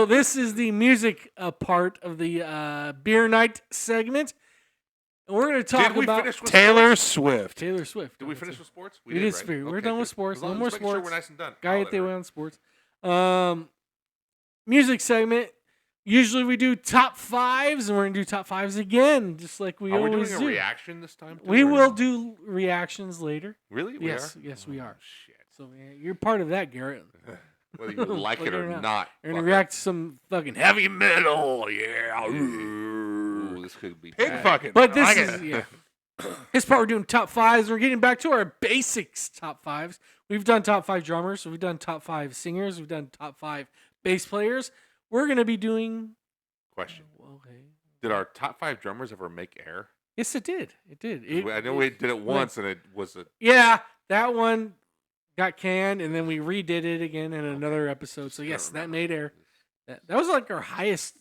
So this is the music part of the beer night segment. And we're going to talk about Taylor Swift. Taylor Swift. Did we finish with sports? We did. Right? We're done with sports. No more sports. Sure we're nice and done. Guy at the way on sports. Music segment. Usually we do top fives, and we're going to do top fives again, just like we always do. Are we doing a reaction this time? We will do reactions later. Really? Yes, we are. Shit. So you're part of that, Garrett. Whether you like it or not. You're going to react to some fucking heavy metal. Yeah. Ooh, this could be Pig bad. fucking. But this is, this part we're doing top fives. We're getting back to our basics top fives. We've done top 5 drummers. We've done top 5 singers. We've done top 5 bass players. We're going to be doing... Question. Okay. Did our top 5 drummers ever make air? Yes, it did. It did. I know we did it once, and it was a... Yeah, that one got canned, and then we redid it again in another episode. So, yes, that made air. That was like our highest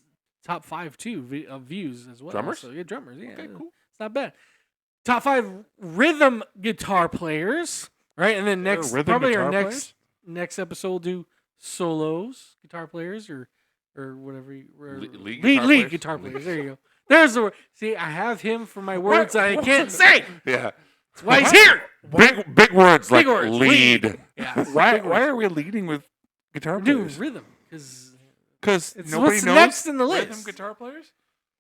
top 5, too, of views as well. Drummers? So, yeah, drummers. Yeah, Okay, cool. It's not bad. Top 5 rhythm guitar players, right? And then probably our next episode we'll do solos, guitar players, or whatever. Lead guitar players. There you go. There's the word. See, I have him for my words I can't say. Yeah. That's why he's here. Big words Big like words. lead. Yeah. Why are we leading with guitar Doing players? rhythm because Because nobody knows next in the list. rhythm guitar players.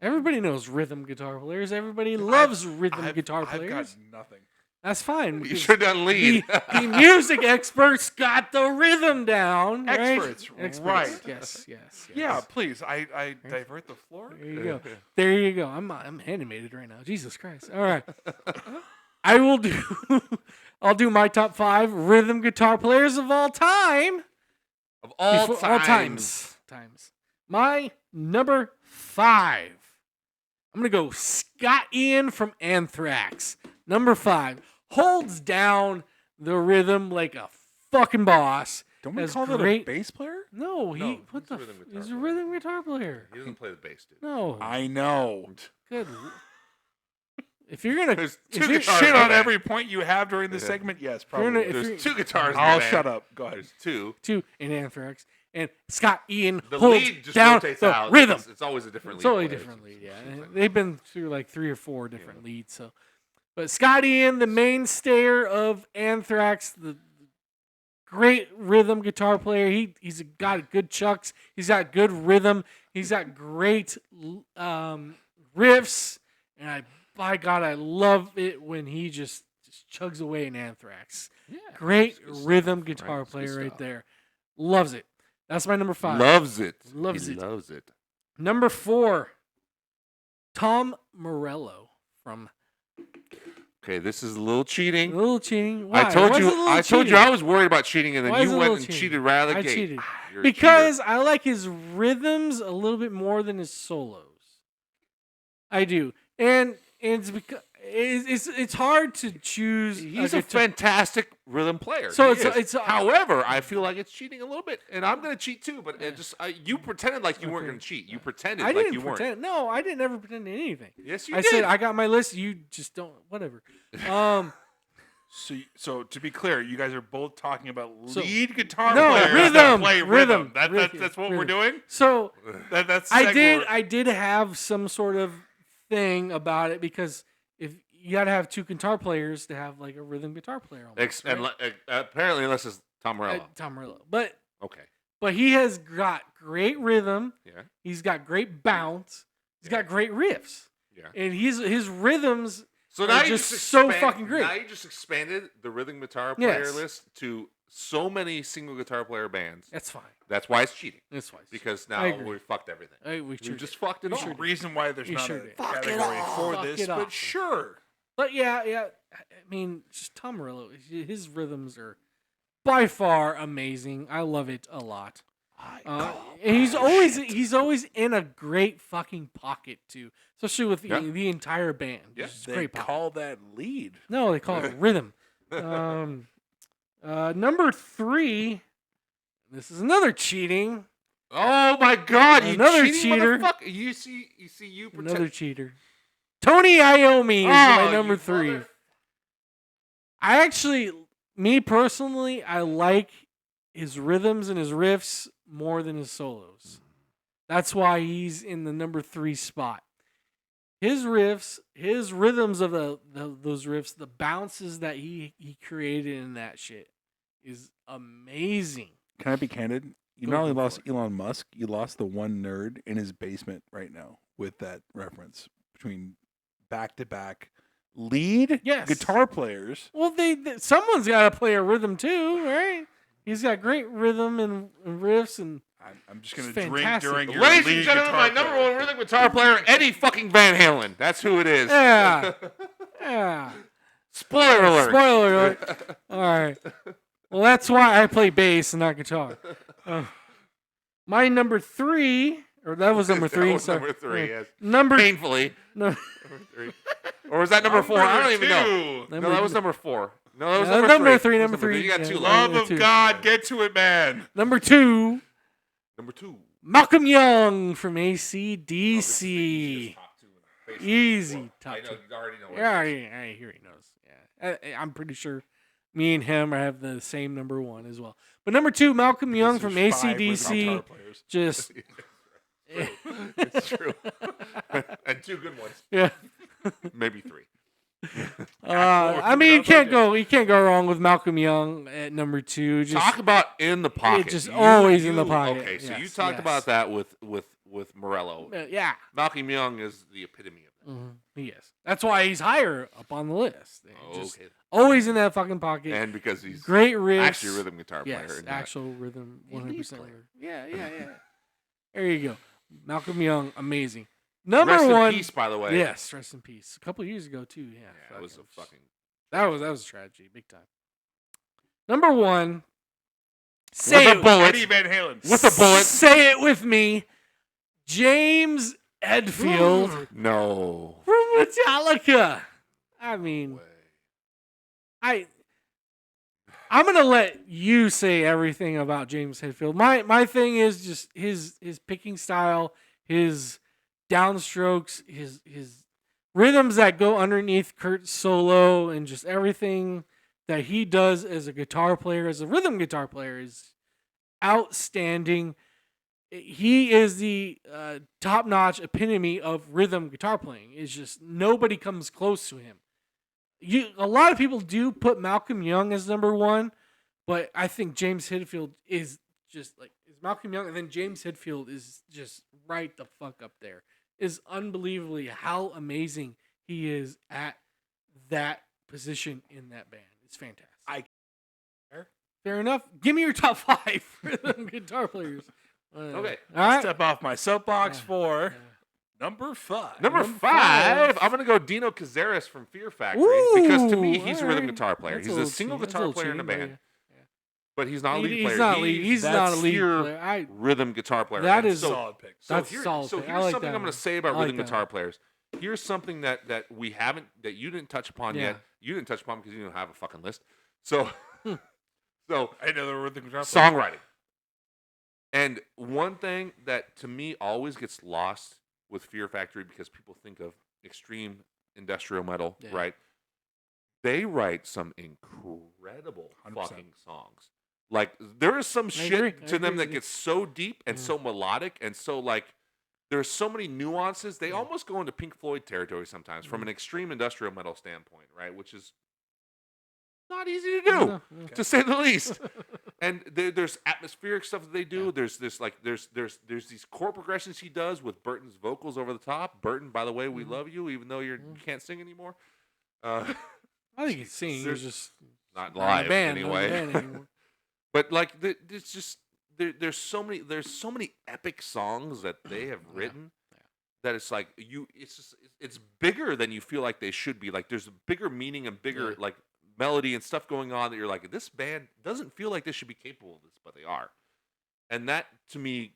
Everybody knows rhythm guitar players. Everybody loves rhythm guitar players. I've got nothing. That's fine. You should have done lead. The music experts got the rhythm down. Experts, right? Right. Yes. Yeah, please. I divert the floor. There you go. There you go. I'm animated right now. Jesus Christ. All right. I will do. I'll do my top 5 rhythm guitar players of all time. Of all times. My number 5. I'm gonna go Scott Ian from Anthrax. Number 5 holds down the rhythm like a fucking boss. Don't we call that a bass player? No, he's a rhythm guitar player. He doesn't play the bass, dude. No, I know. good. If you're gonna shit on every point you have during this segment, yes, probably. There's 2 guitars. I'll shut up. Go ahead. There's 2 in Anthrax, and Scott Ian the holds lead just down rotates the out. rhythm. It's always a different lead. It's always player. different lead, yeah. They've been through like 3 or 4 different leads. So, but Scott Ian, the mainstayer of Anthrax, the great rhythm guitar player. He's got good chucks. He's got good rhythm. He's got great riffs, and by God, I love it when he just chugs away in Anthrax. Yeah, great rhythm guitar player right there. Loves it. That's my number 5. Loves it. Loves he it. Loves it. Number 4, Tom Morello from. Okay, this is a little cheating. A little cheating. Why? I told you I was worried about cheating, and then you went and cheated right out of the gate. I cheated You're because I like his rhythms a little bit more than his solos. I do, and it's because it's hard to choose. He's a fantastic rhythm player. So it's however, I feel like it's cheating a little bit, and I'm going to cheat too. But you pretended like you weren't going to cheat. You pretended like you weren't. No, I didn't ever pretend to anything. Yes, you did. I said I got my list. You just don't. Whatever. So to be clear, you guys are both talking about lead guitar players rhythm, that play rhythm. That's what we're doing. So that's I did have some sort of thing about it because if you got to have 2 guitar players to have like a rhythm guitar player. Almost, apparently, unless it's Tom Morello. Tom Morello, but okay. But he has got great rhythm. Yeah. He's got great bounce. He's got great riffs. Yeah. And his rhythms. So now are just so fucking great. Now you just expanded the rhythm guitar player list to so many single guitar player bands. That's fine. That's why it's cheating. That's why. Because now we fucked everything. We just fucked it all. There's a reason why there's not a category for this, but sure. But yeah. I mean, just Tom Morello. His rhythms are by far amazing. I love it a lot. And he's always in a great fucking pocket too, especially with the entire band. Yes, they call that lead. No, they call it rhythm. Number 3. This is another cheating. Oh my God! Another you cheater. You see, you pretend. Another cheater. Tony Iommi is my number 3. I actually, me personally, I like his rhythms and his riffs more than his solos. That's why he's in the number 3 spot. His riffs, his rhythms of those riffs, the bounces that he created in that shit is amazing. Can I be candid? You not only lost Elon Musk, you lost the one nerd in his basement right now with that reference between back-to-back lead guitar players. Well, someone's got to play a rhythm too, right? He's got great rhythm and riffs, and I'm just going to drink during your Ladies lead and gentlemen, my guitar number one rhythm guitar player, Eddie fucking Van Halen. That's who it is. Yeah. Yeah. Spoiler alert. Spoiler alert. All right. Well, that's why I play bass and not guitar. My number 3, or that was number 3. That was number 3, yes. Painfully. Number 3. Or was that number 4? I don't even know. No, that was number 4. No, that was number 3. Number 3. You got 2 Love of God, get to it, man. Number 2. Number 2. Malcolm Young from ACDC. Easy top 2. I know, you already know. Yeah, he already knows. Yeah, I'm pretty sure me and him have the same number 1 as well. But number 2, Malcolm Young from ACDC. Just it's true. And 2 good ones. Yeah. Maybe 3. I mean, you can't go wrong with Malcolm Young at number 2. Just talk about in the pocket. Just always in the pocket. Okay, so you talked about that with Morello. Yeah. Malcolm Young is the epitome of that. Mm-hmm. He is. That's why he's higher up on the list. Just Okay. always in that fucking pocket. And because he's great riffs. Actually a rhythm guitar player. Yes, actual rhythm, 100%. Yeah. There you go. Malcolm Young, amazing. Number rest 1. In peace, by the way. Yes, rest in peace. A couple years ago too. Yeah, it was a fucking. That was a tragedy, big time. Number 1. Say it, Eddie Van Halen. With a bullet. Say it with me. James Hetfield. No. From Metallica. I mean, I'm gonna let you say everything about James Hetfield. My thing is just his picking style, his downstrokes, his rhythms that go underneath Kurt's solo, and just everything that he does as a guitar player, as a rhythm guitar player, is outstanding. He is the top-notch epitome of rhythm guitar playing. It's just nobody comes close to him. A lot of people do put Malcolm Young as number 1, but I think James Hetfield is just like Malcolm Young, and then James Hetfield is just right the fuck up there. Is unbelievably how amazing he is at that position in that band. It's fantastic. Fair enough. Give me your top 5 rhythm guitar players. Okay. All right. Step off my soapbox for number 5. Number 5. I'm gonna go Dino Cazares from Fear Factory because to me he's a rhythm guitar player. He's a single guitar player in a band. But he's not a lead player. He's not a lead player. Rhythm guitar player. That is solid pick. That's solid. So here's something I'm going to say about rhythm guitar players. Here's something that we haven't, that you didn't touch upon yet. You didn't touch upon because you don't have a fucking list. So I know the rhythm guitar player. Songwriting. And one thing that to me always gets lost with Fear Factory because people think of extreme industrial metal, right? They write some incredible 100%. Fucking songs. Like there is some shit to them that gets so deep and so melodic and so like there's so many nuances. They almost go into Pink Floyd territory sometimes from an extreme industrial metal standpoint, right? Which is not easy to do, to say the least. And there's atmospheric stuff that they do. There's these chord progressions he does with Burton's vocals over the top. Burton, by the way, we love you, even though you can't sing anymore. I think he's singing. He's just not live anyway. But like, it's just there's so many epic songs that they have written that it's like it's bigger than you feel like they should be. Like there's a bigger meaning and bigger like melody and stuff going on that you're like, this band doesn't feel like they should be capable of this, but they are. And that to me,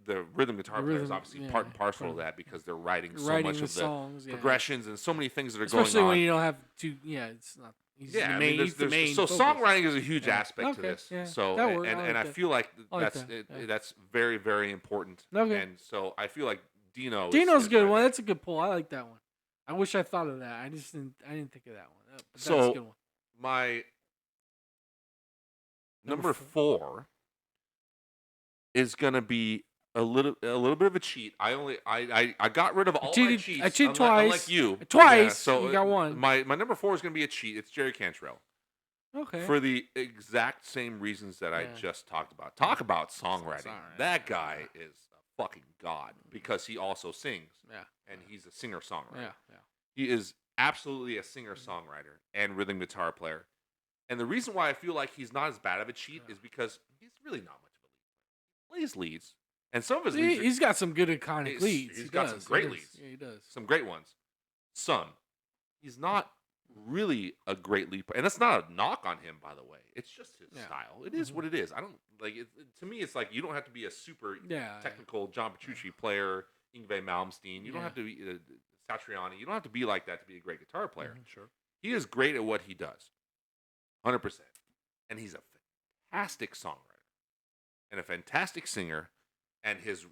the rhythm guitar player is obviously part and parcel of that because they're writing so much of the songs, progressions and so many things that are going on. Especially when you don't have to. Yeah, it's not. Yeah, the main so focus. Songwriting is a huge aspect to this. Yeah, so and I feel like that's very, very important. Okay. And so I feel like Dino's a good one. That's a good pull. I like that one. I wish I thought of that. I didn't think of that one. But that's a good one. My number 4 is gonna be a little bit of a cheat. I got rid of all my cheats. I cheated twice. Unlike you. Twice. Yeah, so you got one. My number 4 is going to be a cheat. It's Jerry Cantrell. Okay. For the exact same reasons that I just talked about. Talk about songwriting. That guy is a fucking god because he also sings. Yeah. And he's a singer-songwriter. Yeah. He is absolutely a singer-songwriter and rhythm guitar player. And the reason why I feel like he's not as bad of a cheat is because he's really not much of a lead player. He plays leads. And some of his leads he's got some good iconic leads. He's got some great leads. Yeah, he does. Some great ones. He's not really a great lead player. And that's not a knock on him, by the way. It's just his style. It is what it is. I don't like it. To me, it's like you don't have to be a super technical John Petrucci player, Yngwie Malmsteen. You don't have to be Satriani. You don't have to be like that to be a great guitar player. Sure. He is great at what he does. 100%. And he's a fantastic songwriter and a fantastic singer. And his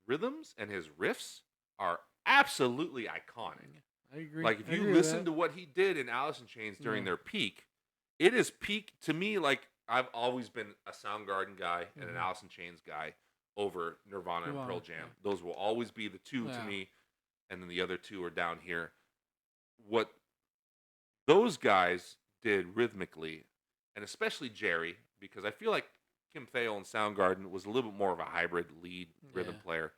rhythms and his riffs are absolutely iconic. I agree. Like, if you listen to what he did in Alice in Chains during their peak, it is peak to me. Like, I've always been a Soundgarden guy and an Alice in Chains guy over Nirvana and Pearl Jam. Yeah. Those will always be the two to me, and then the other two are down here. What those guys did rhythmically, and especially Jerry, because I feel like Kim Thayil and Soundgarden was a little bit more of a hybrid lead rhythm player.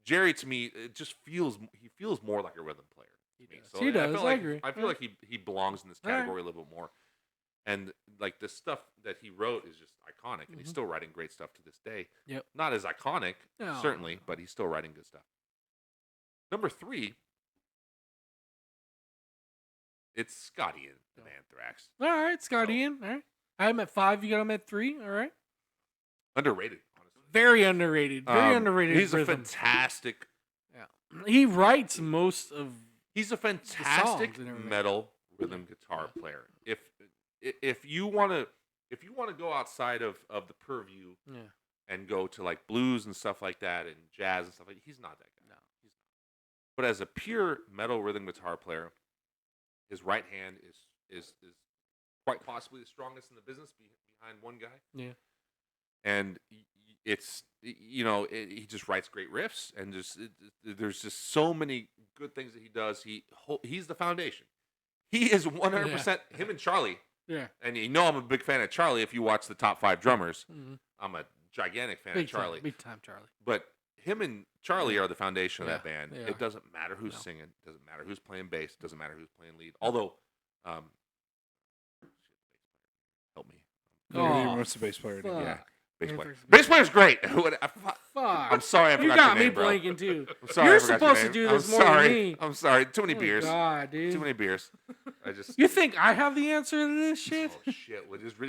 Jerry, to me, it just feels more like a rhythm player. He does. I agree. I feel like he belongs in this category a little bit more. And like the stuff that he wrote is just iconic, and he's still writing great stuff to this day. Yep. Not as iconic, certainly, but he's still writing good stuff. Number 3, it's Scott Ian of Anthrax. All right, Scott Ian. All right. I have him at 5. You got him at 3. All right. Underrated, honestly. Very underrated. Very underrated. He's a fantastic. Yeah. He writes most of. He's a fantastic metal rhythm guitar player. If you want to go outside of the purview and go to like blues and stuff like that and jazz and stuff like that, he's not that guy. No, he's not. But as a pure metal rhythm guitar player, his right hand is quite possibly the strongest in the business behind one guy. Yeah. And it's he just writes great riffs, and there's just so many good things that he does. He's the foundation. He is 100% him and Charlie. Yeah. And I'm a big fan of Charlie. If you watch the Top 5 Drummers, I'm a gigantic fan of Charlie. Big time Charlie. But him and Charlie are the foundation of that band. It doesn't matter who's singing. Doesn't matter who's playing bass. Doesn't matter who's playing lead. Although, help me. What's the bass player? Yeah. Bass player's great. Fuck. I'm sorry, I forgot your name, You got me blanking too. I'm sorry, You're supposed to do this more than me. I'm sorry. Too many beers. God, dude. Too many beers. You think I have the answer to this shit? Oh shit!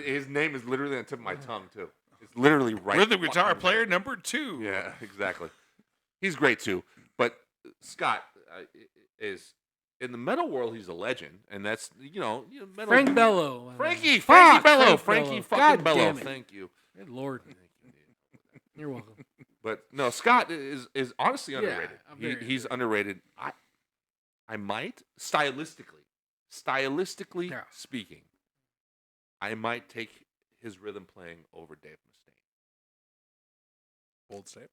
His name is literally on the tip of my tongue too. It's literally right. Rhythm guitar player number 2. Yeah, exactly. He's great too. But Scott is in the metal world. He's a legend, and that's metal. Frank Bello. Frankie Bello. Frankie fucking Bello. Thank you. Good Lord. You're welcome. But no, Scott is honestly underrated. He's underrated. I might stylistically speaking, I might take his rhythm playing over Dave Mustaine. Bold statement.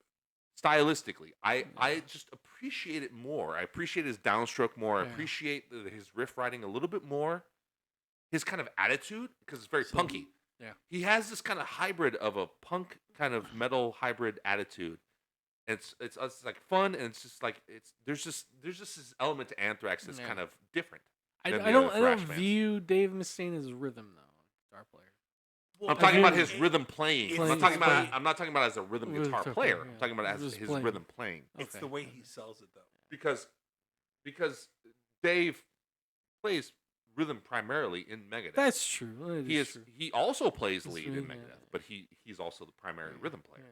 Stylistically, I just appreciate it more. I appreciate his downstroke more. I appreciate his riff writing a little bit more. His kind of attitude, because it's very punky. Yeah, he has this kind of hybrid of a punk kind of metal hybrid attitude. And it's like fun, and it's just like there's just this element to Anthrax that's kind of different. I don't view Dave Mustaine as a rhythm guitar player. Well, I'm talking about his rhythm playing. I'm not talking about as a rhythm guitar player. I'm talking about as his rhythm playing. It's the way he sells it, though. Because Dave plays rhythm primarily in Megadeth. That's true. He also plays lead in Megadeth, but he's also the primary rhythm player.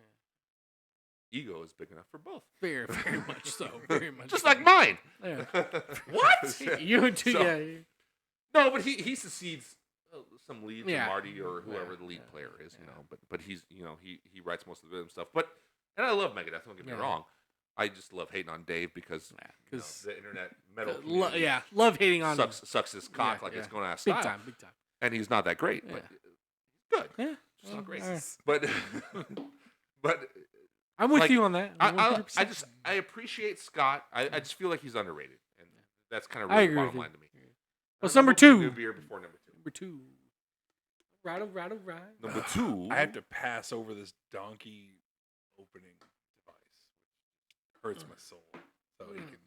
Ego is big enough for both. Very, very much so. Very much. Just like mine. Yeah. What? You too. So, no, but he succeeds some leads to Marty or whoever the lead player is, But he's he writes most of the rhythm stuff. And I love Megadeth. Don't get me wrong. I just love hating on Dave because the internet metal community love hating on sucks his cock like it's going out of style. Big time. And he's not that great, but good. Yeah, just not great. Right. But I'm with you on that. I appreciate Scott. I just feel like he's underrated, and that's kind of really the bottom line to me. What's number 2? New beer before number 2. Number 2. Right. Number 2. I have to pass over this donkey opening device. Hurts my soul. So you can.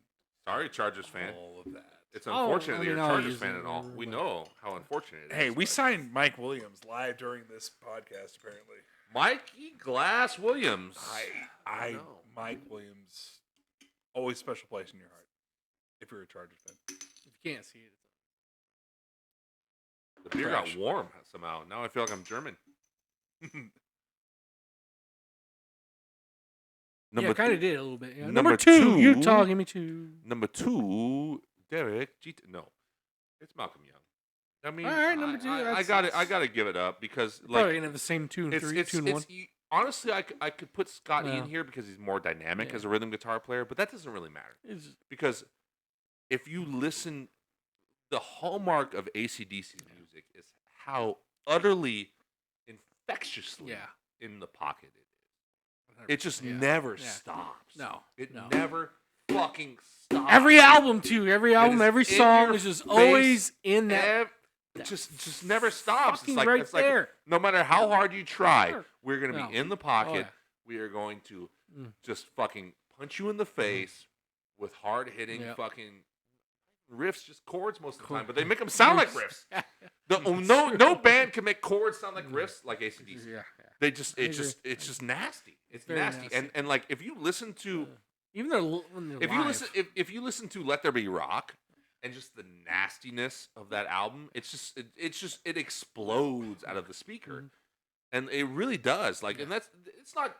Sorry, Chargers fan. All of that. It's unfortunate that you're a Chargers fan and all. We know how unfortunate it is. Hey, we signed Mike Williams live during this podcast, apparently. Mikey Glass Williams. I Mike Williams, always special place in your heart. If you're a Chargers fan. If you can't see it, the beer got warm somehow. Now I feel like I'm German. Kind of did a little bit. Yeah. Number 2, Utah, give me 2. Number 2, Derek Jeter. No, it's Malcolm Young. I mean, all right, number 2. I got to give it up because probably gonna have the same 2 and 3, 2 and 1. Honestly, I could put Scott in here because he's more dynamic as a rhythm guitar player, but that doesn't really matter because if you listen, the hallmark of ACDC music is how utterly infectiously in the pocket it is. It just never stops. No. It never fucking stops. Every album, too. Every song is just always in that. Just never stops. It's like there. No matter how hard you try, we're going to be in the pocket. We are going to just fucking punch you in the face with hard-hitting fucking riffs, just chords most of the time, but they make them sound like riffs. No band can make chords sound like riffs like ACDC. They just it's just nasty. It's nasty. And like if you listen to even if you listen to Let There Be Rock and just the nastiness of that album, it explodes out of the speaker. And it really does. Like and that's not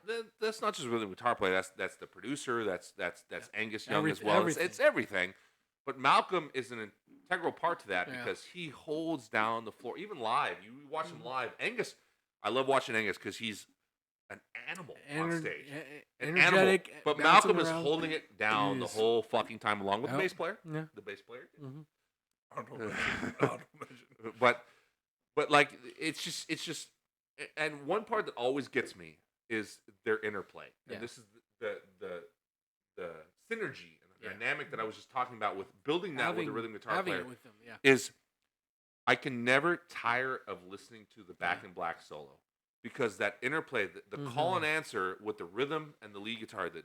just rhythm guitar player, that's the producer, that's Angus Young as well. It's everything. But Malcolm is an integral part to that because he holds down the floor. Even live, you watch him live. Angus, I love watching Angus because he's an animal on stage. Energetic. Animal. But Malcolm is holding it down the whole fucking time along with the bass player. Yeah. The bass player. Honorable mention. But like it's just and one part that always gets me is their interplay. And this is the synergy dynamic that I was just talking about with building that with a rhythm guitar player with them, is I can never tire of listening to the Back in Black solo because that interplay, the call and answer with the rhythm and the lead guitar, the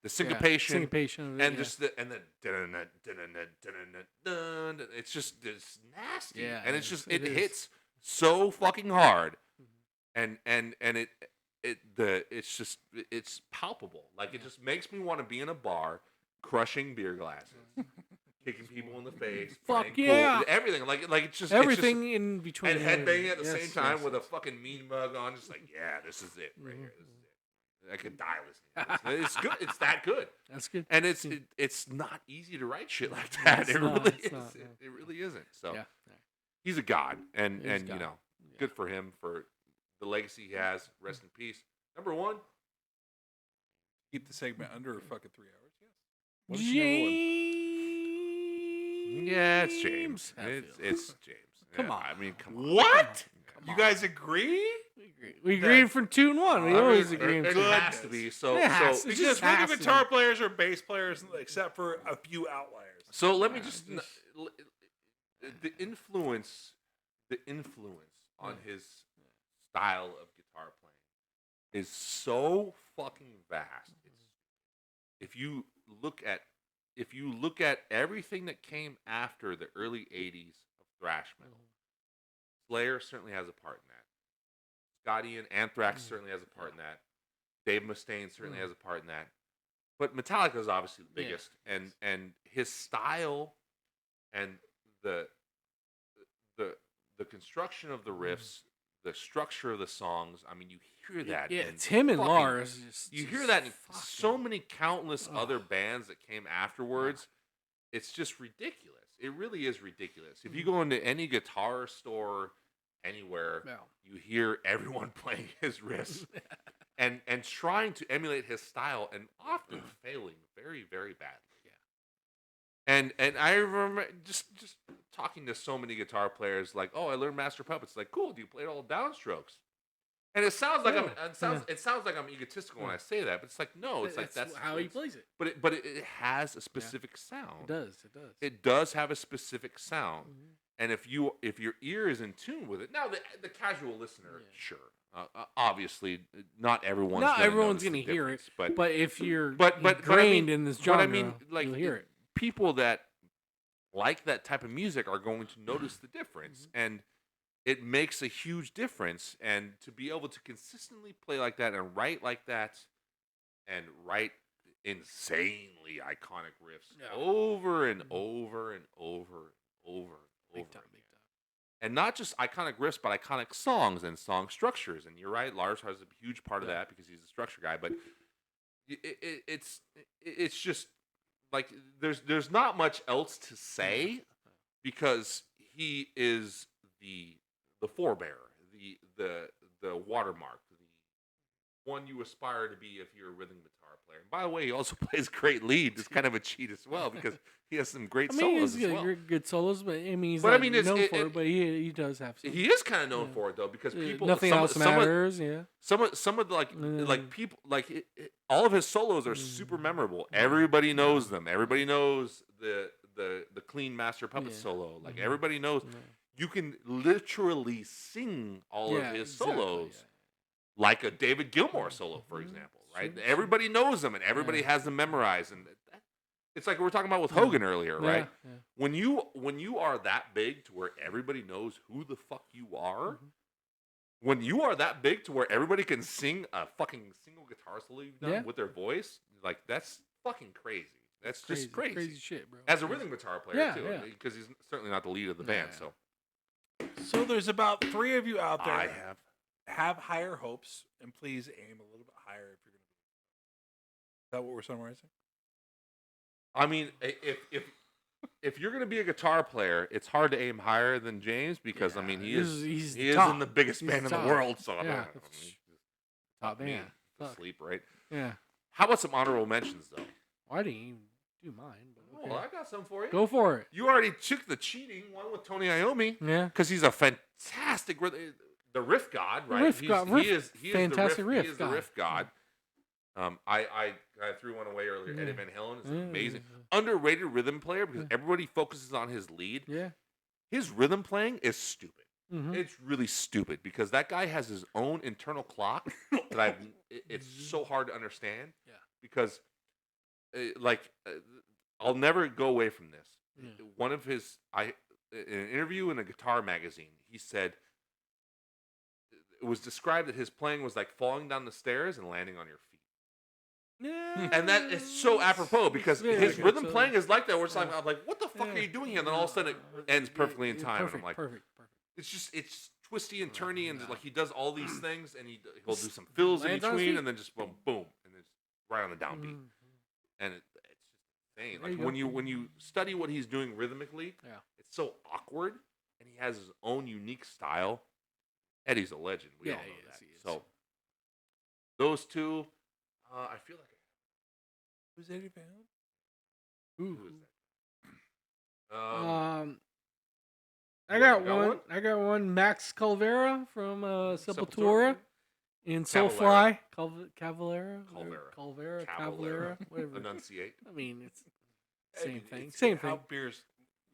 syncopation of it, and just it's nasty and it hits so fucking hard and it's palpable. Like it just makes me want to be in a bar, crushing beer glasses, kicking people in the face. Fuck yeah! Everything like it's just everything it's just, in between and headbanging at the same time with a fucking mean mug on, just like this is it right here. This is it. I could die listening to this. It's good. It's that good. That's good. And it's not easy to write shit like that. It really is. It really isn't. So he's a god, and you know, good for him for the legacy he has. Rest in peace. Number 1. Keep the segment under fucking 3 hours. Yes. What's James. Yeah, it's James. It's James. Come on. I mean, come on. What? You guys agree? We agreed from 2 and 1. We always agree. It has to be. So because rhythm guitar players are bass players, except for a few outliers. So let me just the influence on his style of guitar playing is so fucking vast. If you look at everything that came after the early 80s of thrash metal, Slayer certainly has a part in that. Scott Ian, Anthrax certainly has a part in that. Dave Mustaine certainly has a part in that. But Metallica is obviously the biggest, and his style and the construction of the riffs, the structure of the songs. I mean, you hear that. Yeah, it's him and Lars. You hear that in so many countless other bands that came afterwards. It's just ridiculous. It really is ridiculous. If you go into any guitar store anywhere, you hear everyone playing his riffs and trying to emulate his style and often failing very, very badly. And I remember just talking to so many guitar players like, oh, I learned Master Puppets. Like, cool, do you play all downstrokes? And it sounds like it sounds like I'm egotistical when I say that, but it's like no, it's like that's how he plays it. But it has a specific sound. It does. It does have a specific sound, and if your ear is in tune with it, now the casual listener, sure, obviously not everyone's going to hear it, but if you're ingrained in this genre, I mean, like you'll hear it. People that like that type of music are going to notice the difference, and it makes a huge difference. And to be able to consistently play like that and write like that and write insanely iconic riffs over and over and over and over and over again. And not just iconic riffs, but iconic songs and song structures. And you're right, Lars has a huge part of that because he's a structure guy. But it's just like there's not much else to say because he is the forebearer, the watermark, the one you aspire to be if you're a rhythm guitar player. And by the way, he also plays great lead. It's kind of a cheat as well because he has some great solos as well. Good solos, but I mean, he's not known for it, but he does have some. He is kind of known for it though because people nothing else matters. Some of the like people like all of his solos are super memorable. Everybody knows them. Everybody knows the clean master puppet solo. Like everybody knows. You can literally sing all of his solos, like a David Gilmour solo, for example, right? Everybody knows them, and everybody has them memorized. And it's like we were talking about with Hogan earlier, right? Yeah. When you are that big to where everybody knows who the fuck you are, when you are that big to where everybody can sing a fucking single guitar solo you've done with their voice, like that's fucking crazy. That's just crazy. Crazy shit, bro. As a rhythm guitar player, too, because he's certainly not the lead of the band, so. So there's about 3 of you out there. Have higher hopes, and please aim a little bit higher if you're going to. Is that what we're summarizing? I mean, if you're going to be a guitar player, it's hard to aim higher than James because I mean he is in the biggest band in the world, so top band. Sleep, right? Yeah. How about some honorable mentions though? I didn't even do mine. But okay. Well, I got some for you. Go for it. You already took the cheating one with Tony Iommi. Yeah. Because he's a fantastic the riff god, right? He is fantastic riff. He is the riff god. I threw one away earlier. Eddie Van Halen is amazing. Underrated rhythm player because everybody focuses on his lead. Yeah. His rhythm playing is stupid. Mm-hmm. It's really stupid because that guy has his own internal clock that it's so hard to understand. Yeah. Because I'll never go away from this. Yeah. One of his in an interview in a guitar magazine, he said it was described that his playing was like falling down the stairs and landing on your feet. Yeah. And that is so appropriate because his rhythm playing is like that. Where it's like, I'm like, what the fuck are you doing here? And then all of a sudden it ends perfectly in time. Perfect, and I'm like, perfect. It's twisty and turny and like he does all these things and he'll do some fills in between and then just boom, boom, and it's right on the downbeat. And it's just insane. Like when you study what he's doing rhythmically, it's so awkward and he has his own unique style. Eddie's a legend. We all know that. So those two, I feel like who's Eddie Van Halen? Who is that? I got one. Max Cavalera from Sepultura in Soulfly. Cavalera. Whatever. Enunciate. I mean, it's same thing. Same thing. How beers?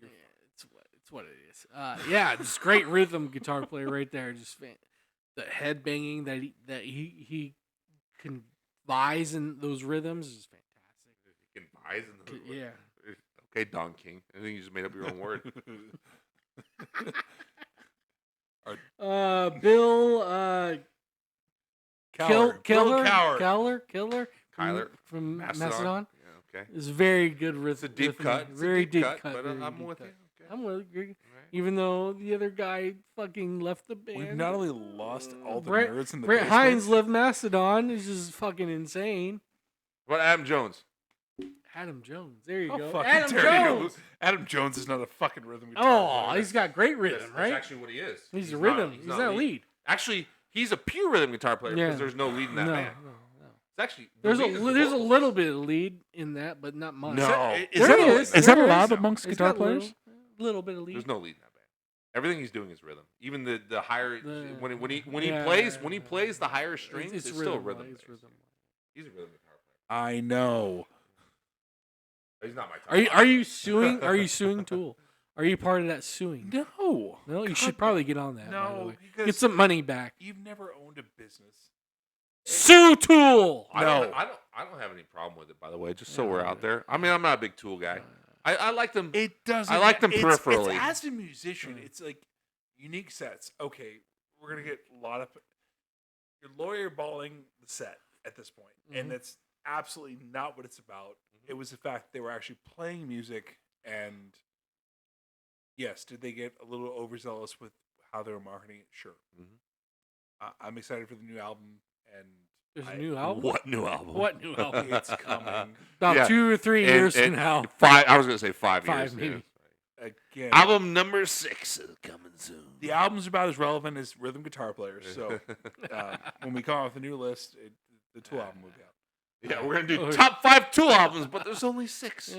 Yeah, it's what it is. Just great rhythm guitar player right there. Just the head banging that he conveys in those rhythms is fantastic. He conveys in those rhythms. Yeah. Okay, Don King. I think you just made up your own word. Bill Kyler from Mastodon. Yeah, okay. It's very good rhythm. It's a deep cut. Very deep cut. But I'm with you. Okay. I'm with you. Right. Even though the other guy fucking left the band. We've not only lost all the nerds in the Brett Hines left Mastodon. It's just fucking insane. What about Adam Jones? Adam Jones. There you go. Adam Jones. Adam Jones is not a fucking rhythm guitar player. He's got great rhythm, right? That's actually what he is. He's a rhythm. He's not a lead. Actually, he's a pure rhythm guitar player because there's no lead in that band. No. It's actually there's a little bit of lead in that, but not much. No, is that allowed amongst guitar players? A little bit of lead. There's no lead in that band. Everything he's doing is rhythm. Even the higher when he plays the higher strings, it's still rhythm. It's rhythm. He's a rhythm guitar player. I know. He's not my top. Are you suing? Are you suing Tool? Are you part of that suing? No. No, you should probably get on that. No, get some money back. You've never owned a business. Sue Tool. I don't have any problem with it. By the way, just so we're out there. I mean, I'm not a big Tool guy. I like them. It doesn't. I like them peripherally. As a musician, it's like unique sets. Okay, we're gonna get a lot of. You're lawyer balling the set at this point, and that's absolutely not what it's about. It was the fact they were actually playing music, and yes, did they get a little overzealous with how they were marketing it? Sure. I'm excited for the new album, and there's a new album. What new album? What new album? It's coming. About 2 or 3 years from now. 5. I was gonna say 5 years. Maybe. Again, album number 6 is coming soon. The album's about as relevant as rhythm guitar players. So when we come out with a new list, the Tool album will be out. Yeah, we're gonna do top 5 Tool albums, but there's only 6. That's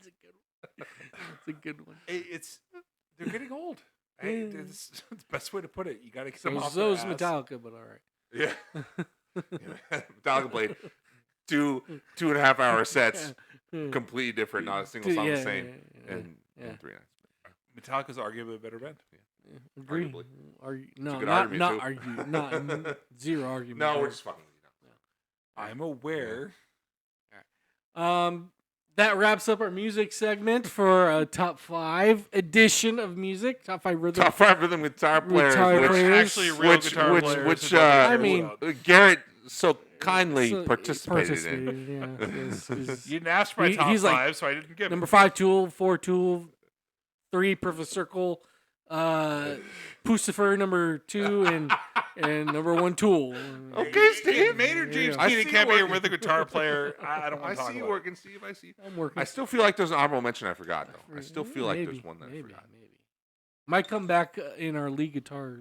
a good one. That's a good one. They're getting old. It's the best way to put it. You got to get them off. So is Metallica, but all right. Yeah. Metallica played 2.5 hour sets, completely different, not a single song the same, in 3 nights. Metallica's arguably a better band. Agree. Not argue. Not zero argument. No, we're just fucking. I'm aware. That wraps up our music segment for a top 5 edition of music. Top 5 rhythm. Top 5 rhythm guitar players. Actually, real guitar players. Which I mean, Garrett so kindly participated in. Yeah, you didn't ask for my top 5, so I didn't give it. Number 5, Tool. 4, Tool. 3, Perfect Circle. Pucifer, number 2, and number 1, Tool. Okay, Steve. Maynard James Keenan can't be a rhythm guitar player. I don't want to talk about it. I see you working, Steve. I see. I'm working. I still feel like there's an honorable mention I forgot, though. I still feel like there's one that I forgot. Maybe. Might come back in our lead guitar.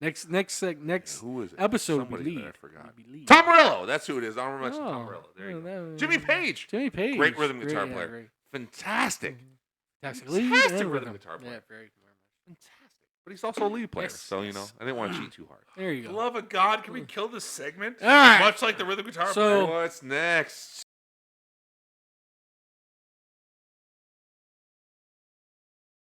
Next who is it? episode Somebody will be lead. that I forgot. Tom Morello. That's who it is. Honorable mention. Oh, Tom Morello. There you go. Jimmy Page. Great rhythm guitar player. Great. Fantastic. Fantastic rhythm guitar player. Yeah, very fantastic. But he's also a lead player, so I didn't want to cheat too hard. There you go. Love of God, can we kill this segment? All right. Much like the rhythm guitar player. What's next?